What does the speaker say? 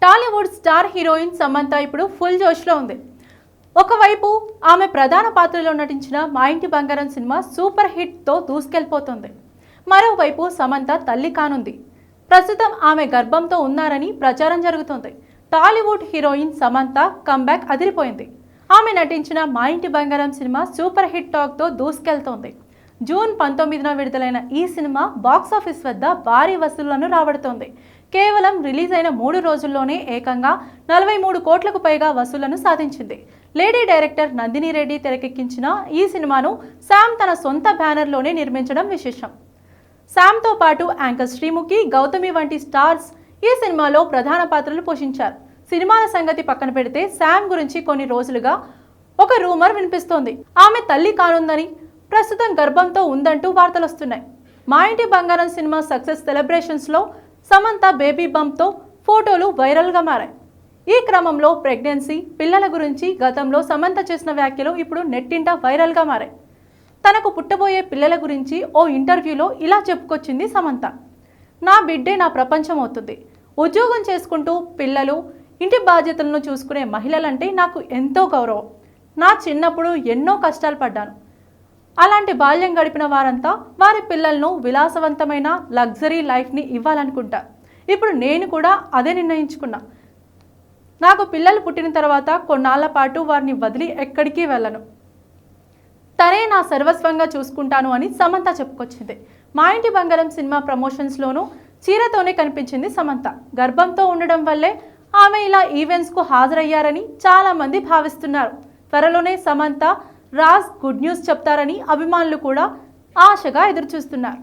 Tollywood star heroine Samantha ఇప్పుడు full జోష్లో ఉంది. ఒకవైపు ఆమె ప్రధాన పాత్రలో నటించిన మా ఇంటి బంగారం సినిమా సూపర్ హిట్తో దూసుకెళ్లిపోతుంది. మరోవైపు సమంత తల్లి కానుంది. ప్రస్తుతం ఆమె గర్భంతో ఉన్నారని ప్రచారం జరుగుతోంది. టాలీవుడ్ హీరోయిన్ సమంత కంబ్యాక్ అదిరిపోయింది. ఆమె నటించిన మా ఇంటి బంగారం సినిమా సూపర్ హిట్ టాక్తో దూసుకెళ్తోంది. జూన్ 19న విడుదలైన ఈ సినిమా బాక్సాఫీస్ వద్ద భారీ వసూళ్లను రాబడుతోంది. కేవలం రిలీజ్ అయిన 3 రోజుల్లోనే ఏకంగా 43 కోట్లకు పైగా వసూళ్లను సాధించింది. లేడీ డైరెక్టర్ నందిని రెడ్డి తెరకెక్కించిన ఈ సినిమాను శామ్ తన సొంత బ్యానర్లోనే నిర్మించడం విశేషం. శామ్తో పాటు యాంకర్ శ్రీముఖి, గౌతమి వంటి స్టార్స్ ఈ సినిమాలో ప్రధాన పాత్రలు పోషించారు. సినిమాల సంగతి పక్కన పెడితే శామ్ గురించి కొన్ని రోజులుగా ఒక రూమర్ వినిపిస్తోంది. ఆమె తల్లి కానుందని, ప్రస్తుతం గర్భంతో ఉందంటూ వార్తలు వస్తున్నాయి. మా ఇంటి బంగారం సినిమా సక్సెస్ సెలబ్రేషన్స్లో సమంత బేబీ బంప్తో ఫోటోలు వైరల్గా మారాయి. ఈ క్రమంలో ప్రెగ్నెన్సీ, పిల్లల గురించి గతంలో సమంత చేసిన వ్యాఖ్యలు ఇప్పుడు నెట్టింట వైరల్గా మారాయి. తనకు పుట్టబోయే పిల్లల గురించి ఓ ఇంటర్వ్యూలో ఇలా చెప్పుకొచ్చింది సమంత. నా బిడ్డే నా ప్రపంచం అవుతుంది. ఉద్యోగం చేసుకుంటూ పిల్లలు, ఇంటి బాధ్యతలను చూసుకునే మహిళలంటే నాకు ఎంతో గౌరవం. నా చిన్నప్పుడు ఎన్నో కష్టాలు పడ్డాను. అలాంటి బాల్యం గడిపిన వారంతా వారి పిల్లలను విలాసవంతమైన లగ్జరీ లైఫ్ని ఇవ్వాలనుకుంటా. ఇప్పుడు నేను కూడా అదే నిర్ణయించుకున్నా. నాకు పిల్లలు పుట్టిన తర్వాత కొన్నాళ్ల పాటు వారిని వదిలి ఎక్కడికి వెళ్ళను. తనే నా సర్వస్వంగా చూసుకుంటాను అని సమంత చెప్పుకొచ్చింది. మా ఇంటి బంగారం సినిమా ప్రమోషన్స్లోనూ చీరతోనే కనిపించింది సమంత. గర్భంతో ఉండడం వల్లే ఆమె ఇలా ఈవెంట్స్కు హాజరయ్యారని చాలామంది భావిస్తున్నారు. త్వరలోనే సమంత, రాజ్ గుడ్ న్యూస్ చెప్తారని అభిమానులు కూడా ఆశగా ఎదురుచూస్తున్నారు.